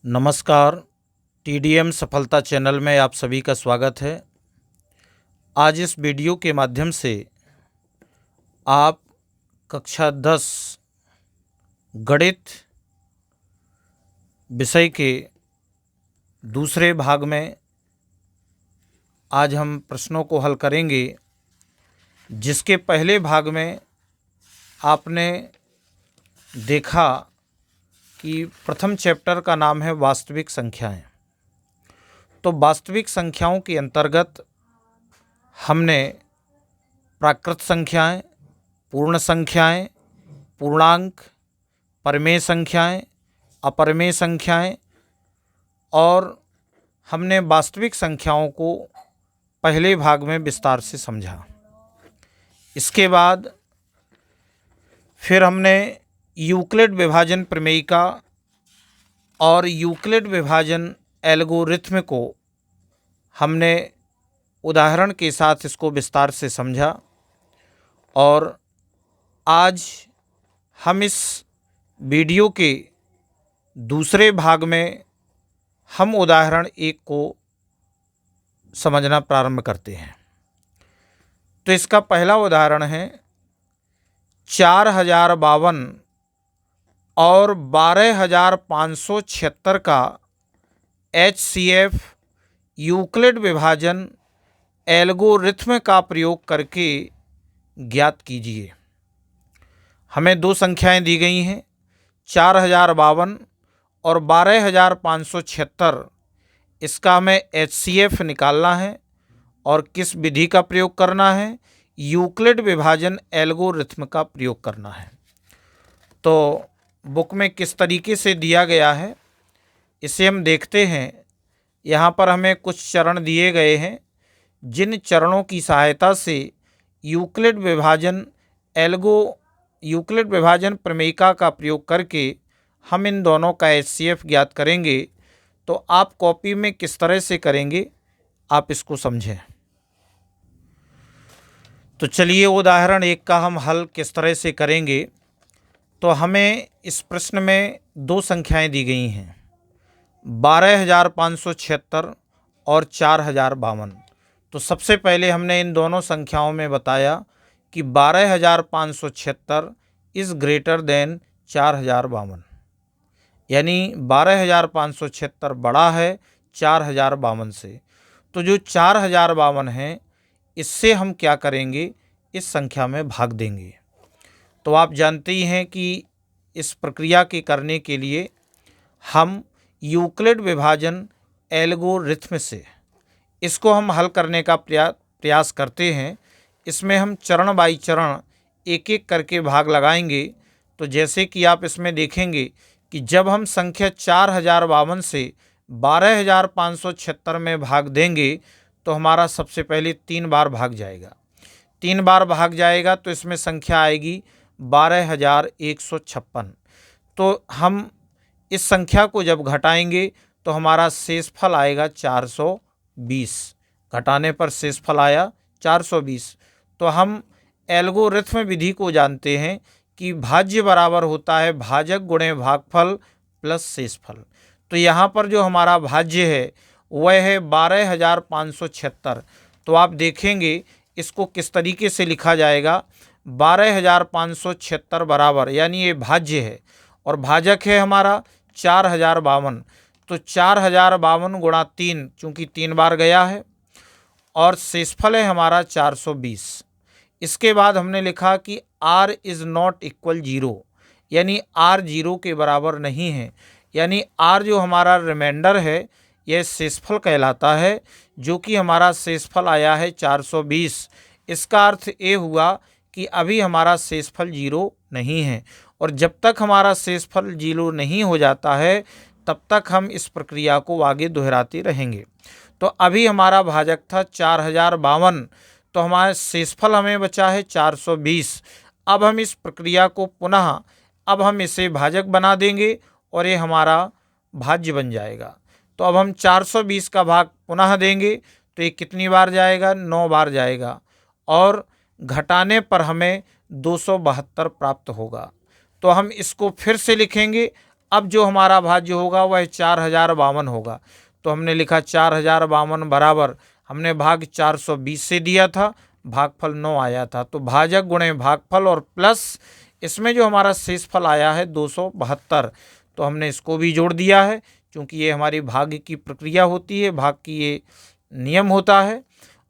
नमस्कार। टीडीएम सफलता चैनल में आप सभी का स्वागत है। आज इस वीडियो के माध्यम से आप कक्षा 10 गणित विषय के दूसरे भाग में आज हम प्रश्नों को हल करेंगे, जिसके पहले भाग में आपने देखा कि प्रथम चैप्टर का नाम है वास्तविक संख्याएं। तो वास्तविक संख्याओं के अंतर्गत हमने प्राकृत संख्याएं, पूर्ण संख्याएं, पूर्णांक, परिमेय संख्याएं, अपरिमेय संख्याएं और हमने वास्तविक संख्याओं को पहले भाग में विस्तार से समझा। इसके बाद फिर हमने यूक्लिड विभाजन प्रमेयिका और यूक्लिड विभाजन एल्गोरिथ्म को हमने उदाहरण के साथ इसको विस्तार से समझा और आज हम इस वीडियो के दूसरे भाग में हम उदाहरण 1 को समझना प्रारंभ करते हैं। तो इसका पहला उदाहरण है 4052 और 12576 का HCF यूक्लिड विभाजन एल्गोरिथ्म का प्रयोग करके ज्ञात कीजिए। हमें दो संख्याएं दी गई हैं, 4052 और 12576। इसका हमें HCF निकालना है और किस विधि का प्रयोग करना है? यूक्लिड विभाजन एल्गोरिथ्म का प्रयोग करना है। तो बुक में किस तरीके से दिया गया है इसे हम देखते हैं। यहाँ पर हमें कुछ चरण दिए गए हैं, जिन चरणों की सहायता से यूक्लिड विभाजन प्रमेयिका का प्रयोग करके हम इन दोनों का HCF ज्ञात करेंगे। तो आप कॉपी में किस तरह से करेंगे आप इसको समझें। तो चलिए उदाहरण 1 का हम हल किस तरह से करेंगे। तो हमें इस प्रश्न में दो संख्याएं दी गई हैं, 12576 और 4052। तो सबसे पहले हमने इन दोनों संख्याओं में बताया कि 12576 इज़ ग्रेटर देन 4052, यानी 12576 बड़ा है 4052 से। तो जो 4052 है इससे हम क्या करेंगे, इस संख्या में भाग देंगे। तो आप जानते ही हैं कि इस प्रक्रिया के करने के लिए हम यूक्लिड विभाजन एल्गोरिथ्म से इसको हम हल करने का प्रयास करते हैं। इसमें हम चरण बाई चरण एक एक करके भाग लगाएंगे। तो जैसे कि आप इसमें देखेंगे कि जब हम संख्या 4052 से 12576 में भाग देंगे तो हमारा सबसे पहले 3 बार भाग जाएगा। 3 बार भाग जाएगा तो इसमें संख्या आएगी 12156। तो हम इस संख्या को जब घटाएंगे तो हमारा शेषफल आएगा 420। घटाने पर शेषफल आया 420। तो हम एल्गोरिथ्म विधि को जानते हैं कि भाज्य बराबर होता है भाजक गुणे भागफल प्लस शेषफल। तो यहाँ पर जो हमारा भाज्य है वह है 12576। तो आप देखेंगे इसको किस तरीके से लिखा जाएगा। 12576 बराबर, यानी ये भाज्य है और भाजक है हमारा 4052। तो 4052 गुणा 3, चूँकि 3 बार गया है, और शेषफल है हमारा 420। इसके बाद हमने लिखा कि r इज़ नॉट इक्वल 0, यानी r 0 के बराबर नहीं है, यानी r जो हमारा रिमाइंडर है यह शेषफल कहलाता है, जो कि हमारा शेषफल आया है 420। इसका अर्थ ये हुआ कि अभी हमारा शेषफल 0 नहीं है, और जब तक हमारा शेषफल 0 नहीं हो जाता है तब तक हम इस प्रक्रिया को आगे दोहराते रहेंगे। तो अभी हमारा भाजक था 4052, तो हमारा शेषफल हमें बचा है 420। अब हम इस प्रक्रिया को पुनः अब हम इसे भाजक बना देंगे और ये हमारा भाज्य बन जाएगा। तो अब हम 420 का भाग पुनः देंगे तो ये कितनी बार जाएगा? 9 बार जाएगा, और घटाने पर हमें 272 प्राप्त होगा। तो हम इसको फिर से लिखेंगे अब जो हमारा भाज्य होगा वह 4052 होगा। तो हमने लिखा 4052 बराबर, हमने भाग 420 से दिया था, भागफल 9 आया था। तो भाजक गुणे भागफल और प्लस इसमें जो हमारा शेषफल आया है 272, तो हमने इसको भी जोड़ दिया है, क्योंकि ये हमारी भाग की प्रक्रिया होती है, भाग की ये नियम होता है।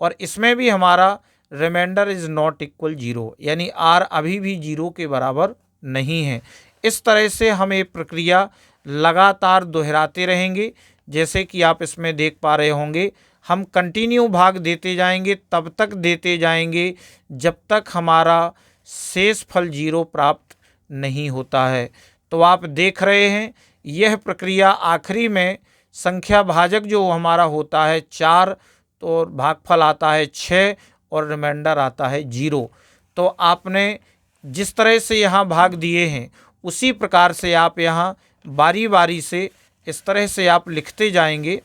और इसमें भी हमारा रिमाइंडर इज नॉट इक्वल 0, यानी आर अभी भी 0 के बराबर नहीं है। इस तरह से हम ये प्रक्रिया लगातार दोहराते रहेंगे। जैसे कि आप इसमें देख पा रहे होंगे, हम कंटिन्यू भाग देते जाएंगे, तब तक देते जाएंगे जब तक हमारा शेष फल 0 प्राप्त नहीं होता है। तो आप देख रहे हैं यह प्रक्रिया आखिरी में संख्या भाजक जो हमारा होता है 4, तो भागफल आता है 6 और रिमाइंडर आता है 0। तो आपने जिस तरह से यहाँ भाग दिए हैं उसी प्रकार से आप यहाँ बारी बारी से इस तरह से आप लिखते जाएंगे।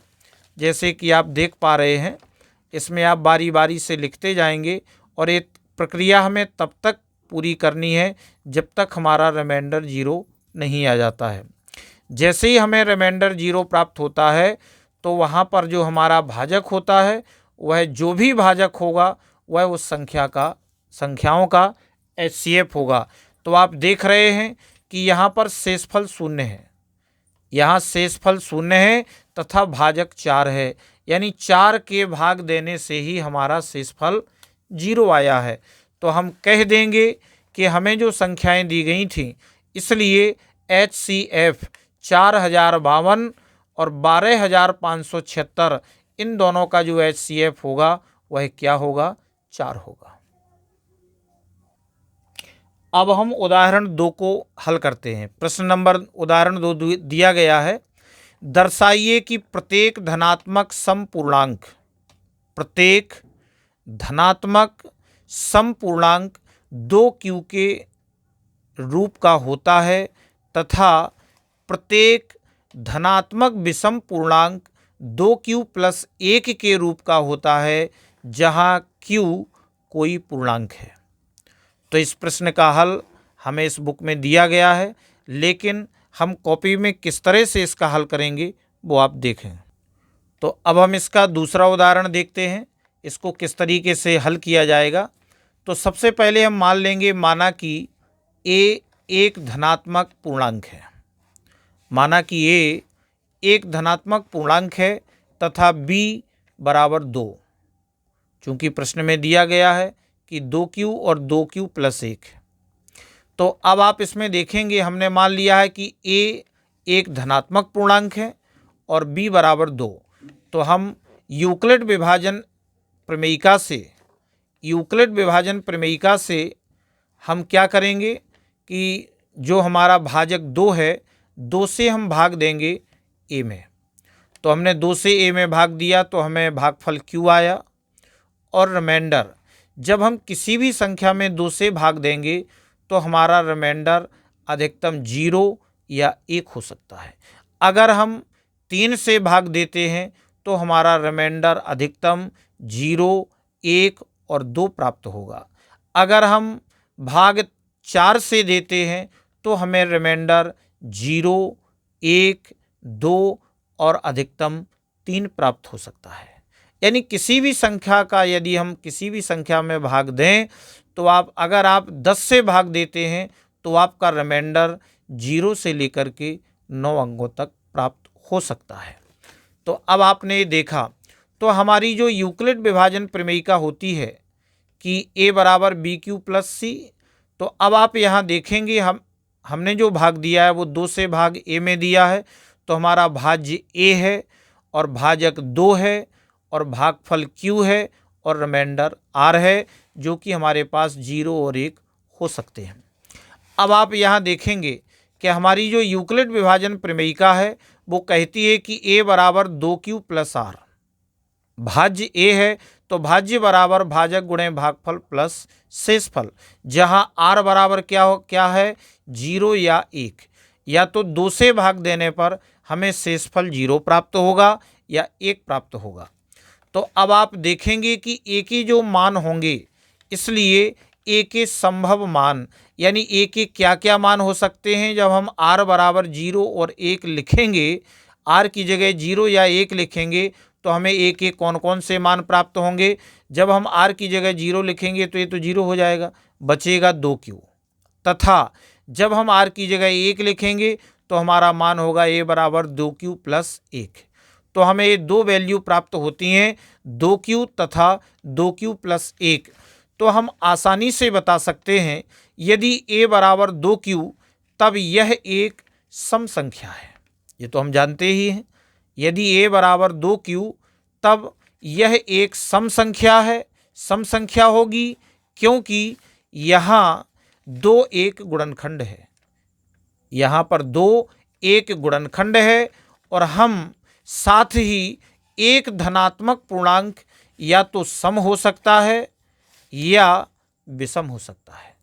जैसे कि आप देख पा रहे हैं, इसमें आप बारी बारी से लिखते जाएंगे और ये प्रक्रिया हमें तब तक पूरी करनी है जब तक हमारा रिमाइंडर 0 नहीं आ जाता है। जैसे ही हमें रिमाइंडर 0 प्राप्त होता है तो वहाँ पर जो हमारा भाजक होता है वह जो भी भाजक होगा वह उस संख्याओं का HCF होगा। तो आप देख रहे हैं कि यहाँ पर शेषफल 0 है, यहाँ शेषफल 0 है तथा भाजक 4 है, यानी 4 के भाग देने से ही हमारा शेषफल 0 आया है। तो हम कह देंगे कि हमें जो संख्याएं दी गई थीं, इसलिए HCF 4052 और 12576, इन दोनों का जो HCF होगा वह क्या होगा? 4 होगा। अब हम उदाहरण 2 को हल करते हैं। प्रश्न नंबर उदाहरण 2 दिया गया है, दर्शाइए कि प्रत्येक धनात्मक समपूर्णांक 2q के रूप का होता है तथा प्रत्येक धनात्मक विषम पूर्णांक 2q + 1 के रूप का होता है, जहां q कोई पूर्णांक है। तो इस प्रश्न का हल हमें इस बुक में दिया गया है, लेकिन हम कॉपी में किस तरह से इसका हल करेंगे वो आप देखें। तो अब हम इसका दूसरा उदाहरण देखते हैं, इसको किस तरीके से हल किया जाएगा। तो सबसे पहले हम मान लेंगे, माना कि a एक धनात्मक पूर्णांक है, माना कि a एक धनात्मक पूर्णांक है तथा b बराबर 2, चूँकि प्रश्न में दिया गया है कि 2q और 2q + 1। तो अब आप इसमें देखेंगे, हमने मान लिया है कि a एक धनात्मक पूर्णांक है और b बराबर 2। तो हम यूक्लिड विभाजन प्रमेयिका से हम क्या करेंगे कि जो हमारा भाजक 2 है, 2 से हम भाग देंगे a में। तो हमने 2 से a में भाग दिया तो हमें भागफल q आया। और रिमाइंडर, जब हम किसी भी संख्या में 2 से भाग देंगे तो हमारा रिमाइंडर अधिकतम 0 या 1 हो सकता है। अगर हम 3 से भाग देते हैं तो हमारा रिमाइंडर अधिकतम 0, 1 और 2 प्राप्त होगा। अगर हम भाग 4 से देते हैं तो हमें रिमाइंडर 0, 1, 2 और अधिकतम 3 प्राप्त हो सकता है। यानी किसी भी संख्या का यदि हम किसी भी संख्या में भाग दें तो अगर आप 10 से भाग देते हैं तो आपका रिमाइंडर 0 से लेकर के 9 अंकों तक प्राप्त हो सकता है। तो अब आपने देखा, तो हमारी जो यूक्लिड विभाजन प्रमेयिका होती है कि a बराबर bq + c। तो अब आप यहाँ देखेंगे, हमने जो भाग दिया है वो 2 से भाग a में दिया है, तो हमारा भाज्य a है और भाजक 2 है और भागफल q है और रिमाइंडर r है, जो कि हमारे पास 0 और 1 हो सकते हैं। अब आप यहाँ देखेंगे कि हमारी जो यूक्लिड विभाजन प्रमेयिका है वो कहती है कि a बराबर 2q + r। भाज्य a है तो भाज्य बराबर भाजक गुणे भागफल प्लस शेषफल, जहाँ r बराबर क्या है? 0 या 1। या तो 2 से भाग देने पर हमें शेषफल 0 प्राप्त होगा या 1 प्राप्त होगा। तो अब आप देखेंगे कि a के जो मान होंगे, इसलिए a के संभव मान यानी ए के क्या क्या मान हो सकते हैं। जब हम r बराबर 0 और 1 लिखेंगे, r की जगह 0 या 1 लिखेंगे तो हमें ए के कौन कौन से मान प्राप्त होंगे। जब हम r की जगह 0 लिखेंगे तो ये तो 0 हो जाएगा, बचेगा 2q। तथा जब हम r की जगह 1 लिखेंगे तो हमारा मान होगा a बराबर 2q प्लस 1। तो हमें ये दो वैल्यू प्राप्त होती हैं, 2q तथा 2q प्लस 1। तो हम आसानी से बता सकते हैं यदि a बराबर 2q तब यह एक सम संख्या है। ये तो हम जानते ही हैं। यदि a बराबर 2q तब यह एक सम संख्या है। सम संख्या होगी क्योंकि यहाँ 2 एक गुणनखंड है, यहाँ पर 2 एक गुणनखंड है और हम साथ ही एक धनात्मक पूर्णांक या तो सम हो सकता है या विषम हो सकता है।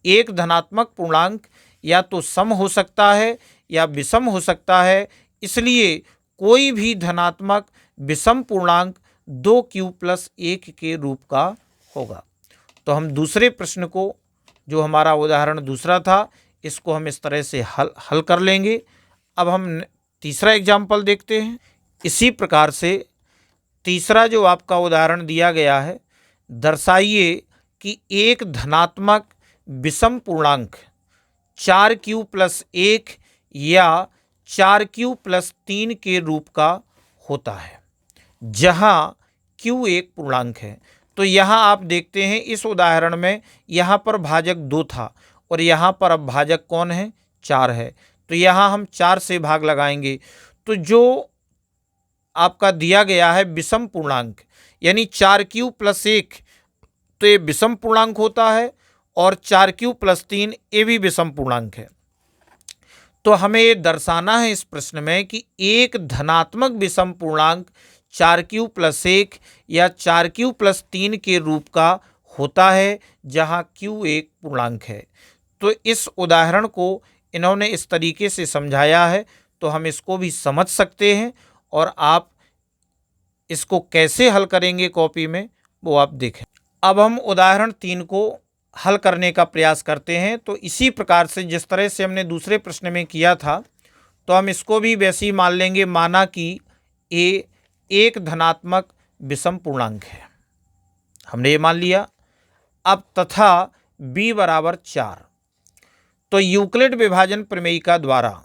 एक धनात्मक पूर्णांक या तो सम हो सकता है या विषम हो सकता है, इसलिए कोई भी धनात्मक विषम पूर्णांक 2q प्लस 1 के रूप का होगा। तो हम दूसरे प्रश्न को, जो हमारा उदाहरण दूसरा था, इसको हम इस तरह से हल कर लेंगे। अब हम तीसरा एग्जाम्पल देखते हैं। इसी प्रकार से तीसरा जो आपका उदाहरण दिया गया है, दर्शाइए कि एक धनात्मक विषम पूर्णांक 4q प्लस 1 या 4q प्लस 3 के रूप का होता है, जहां q एक पूर्णांक है। तो यहाँ आप देखते हैं इस उदाहरण में यहाँ पर भाजक 2 था और यहाँ पर अब भाजक कौन है, 4 है। तो यहाँ हम 4 से भाग लगाएंगे तो जो आपका दिया गया है विषम पूर्णांक यानी 4q प्लस 1, तो ये विषम पूर्णांक होता है और 4q प्लस 3 ये भी विषम पूर्णांक है। तो हमें ये दर्शाना है इस प्रश्न में कि एक धनात्मक विषम पूर्णांक 4q प्लस 1 या 4q प्लस 3 के रूप का होता है, जहां q एक पूर्णांक है। तो इस उदाहरण को इन्होंने इस तरीके से समझाया है, तो हम इसको भी समझ सकते हैं और आप इसको कैसे हल करेंगे कॉपी में वो आप देखें। अब हम उदाहरण 3 को हल करने का प्रयास करते हैं। तो इसी प्रकार से जिस तरह से हमने दूसरे प्रश्न में किया था, तो हम इसको भी वैसे ही मान लेंगे। माना कि a एक धनात्मक विषम पूर्णांक है, हमने ये मान लिया। अब तथा b बराबर 4। तो यूक्लिड विभाजन प्रमेयिका द्वारा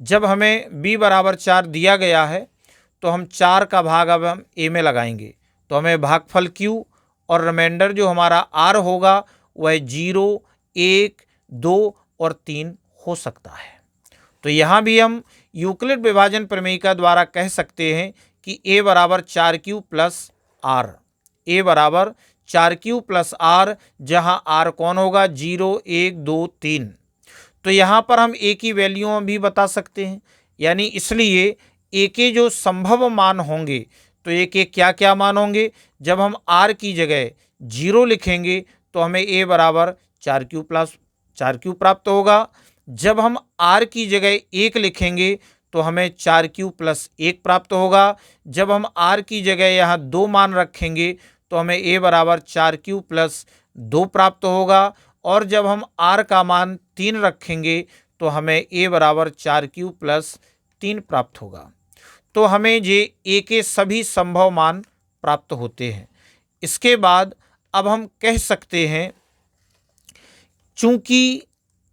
जब हमें b बराबर 4 दिया गया है तो हम 4 का भाग अब हम a में लगाएंगे, तो हमें भागफल q और रिमाइंडर जो हमारा r होगा वह 0, 1, 2 और 3 हो सकता है। तो यहाँ भी हम यूक्लिड विभाजन प्रमेयिका द्वारा कह सकते हैं कि a बराबर 4q प्लस r, a बराबर 4q प्लस r, जहाँ r कौन होगा, 0, 1, 2, 3। तो यहाँ पर हम a की वैल्यू भी बता सकते हैं, यानी इसलिए a के जो संभव मान होंगे तो a के क्या क्या मान होंगे। जब हम r की जगह 0 लिखेंगे तो हमें a बराबर 4q प्लस 4q प्राप्त होगा। जब हम r की जगह 1 लिखेंगे तो हमें 4q प्लस 1 प्राप्त होगा। जब हम r की जगह यहाँ 2 मान रखेंगे तो हमें a बराबर 4q प्लस 2 प्राप्त होगा। और जब हम r का मान 3 रखेंगे तो हमें a बराबर 4q प्लस 3 प्राप्त होगा। तो हमें ये a के सभी संभव मान प्राप्त होते हैं। इसके बाद अब हम कह सकते हैं, चूंकि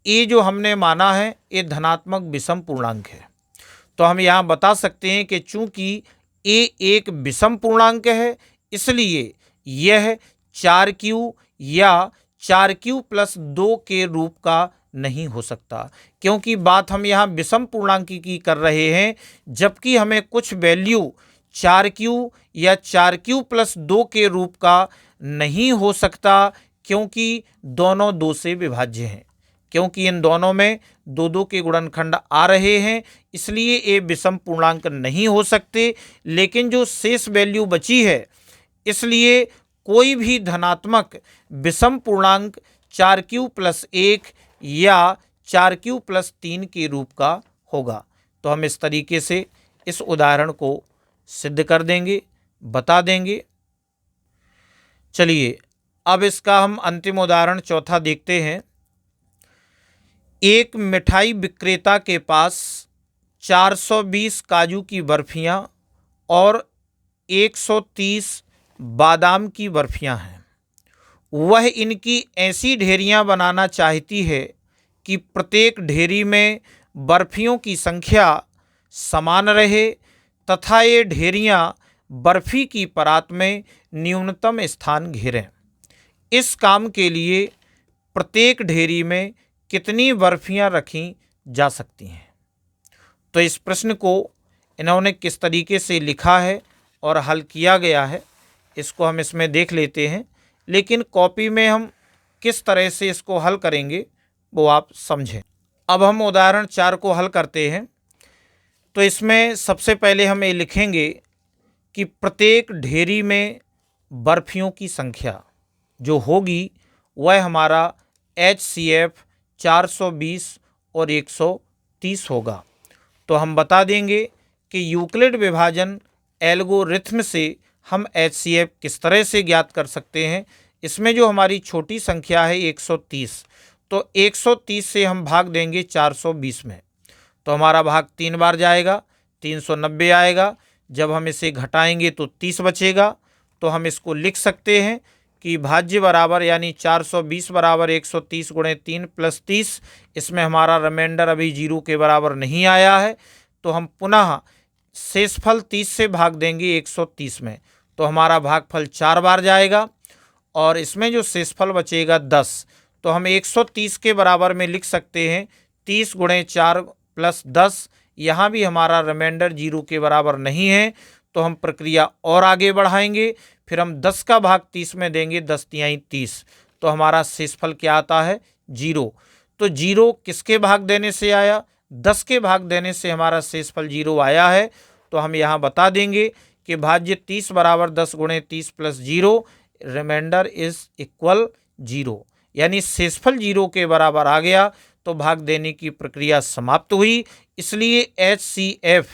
a जो हमने माना है ये धनात्मक विषम पूर्णांक है, तो हम यहाँ बता सकते हैं कि चूंकि a एक विषम पूर्णांक है, इसलिए यह 4q या 4q प्लस 2 के रूप का नहीं हो सकता, क्योंकि बात हम यहाँ विषम पूर्णांक की कर रहे हैं, जबकि हमें कुछ वैल्यू 4q या 4q प्लस 2 के रूप का नहीं हो सकता, क्योंकि दोनों 2 से विभाज्य हैं, क्योंकि इन दोनों में 2 के गुणनखंड आ रहे हैं, इसलिए ये विषम पूर्णांक नहीं हो सकते। लेकिन जो शेष वैल्यू बची है, इसलिए कोई भी धनात्मक विषम पूर्णांक 4q प्लस 1 या 4q प्लस 3 के रूप का होगा। तो हम इस तरीके से इस उदाहरण को सिद्ध कर देंगे, बता देंगे। चलिए अब इसका हम अंतिम उदाहरण चौथा देखते हैं। एक मिठाई विक्रेता के पास 420 काजू की बर्फियां और 130 बादाम की बर्फियां हैं। वह इनकी ऐसी ढेरियां बनाना चाहती है कि प्रत्येक ढेरी में बर्फियों की संख्या समान रहे तथा ये ढेरियां बर्फी की परात में न्यूनतम स्थान घेरें। इस काम के लिए प्रत्येक ढेरी में कितनी बर्फियां रखी जा सकती हैं? तो इस प्रश्न को इन्होंने किस तरीके से लिखा है और हल किया गया है, इसको हम इसमें देख लेते हैं। लेकिन कॉपी में हम किस तरह से इसको हल करेंगे वो आप समझें। अब हम उदाहरण 4 को हल करते हैं। तो इसमें सबसे पहले हम ये लिखेंगे कि प्रत्येक ढेरी में बर्फियों की संख्या जो होगी वह हमारा HCF 420 और 130 होगा। तो हम बता देंगे कि यूक्लिड विभाजन एल्गोरिथ्म से हम HCF किस तरह से ज्ञात कर सकते हैं। इसमें जो हमारी छोटी संख्या है 130, तो 130 से हम भाग देंगे 420 में, तो हमारा भाग 3 बार जाएगा, 390 आएगा। जब हम इसे घटाएंगे तो 30 बचेगा। तो हम इसको लिख सकते हैं कि भाज्य बराबर यानी 420 बराबर 130 गुणे 3 प्लस 30। इसमें हमारा रिमाइंडर अभी 0 के बराबर नहीं आया है, तो हम पुनः शेषफल 30 से भाग देंगे 130 में, तो हमारा भागफल 4 बार जाएगा। और इसमें जो शेषफल बचेगा 10, तो हम 130 के बराबर में लिख सकते हैं 30 गुणे 4 प्लस 10। यहाँ भी हमारा रिमाइंडर 0 के बराबर नहीं है, तो हम प्रक्रिया और आगे बढ़ाएंगे। फिर हम 10 का भाग 30 में देंगे, 10 तिहाई 30, तो हमारा शेषफल क्या आता है? 0। तो 0 किसके भाग देने से आया? 10 के भाग देने से हमारा शेषफल 0 आया है। तो हम यहाँ बता देंगे कि भाज्य 30 बराबर 10 गुणे 30 प्लस 0, रिमाइंडर इज इक्वल 0, यानी शेषफल 0 के बराबर आ गया। तो भाग देने की प्रक्रिया समाप्त हुई। इसलिए HCF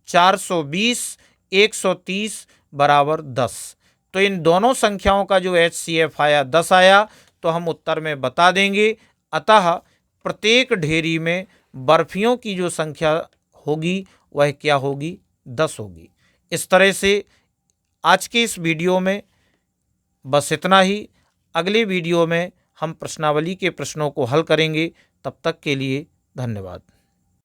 420 130 बराबर 10। तो इन दोनों संख्याओं का जो HCF आया 10 आया, तो हम उत्तर में बता देंगे। अतः प्रत्येक ढेरी में बर्फियों की जो संख्या होगी वह क्या होगी? 10 होगी। इस तरह से आज के इस वीडियो में बस इतना ही। अगले वीडियो में हम प्रश्नावली के प्रश्नों को हल करेंगे। तब तक के लिए धन्यवाद।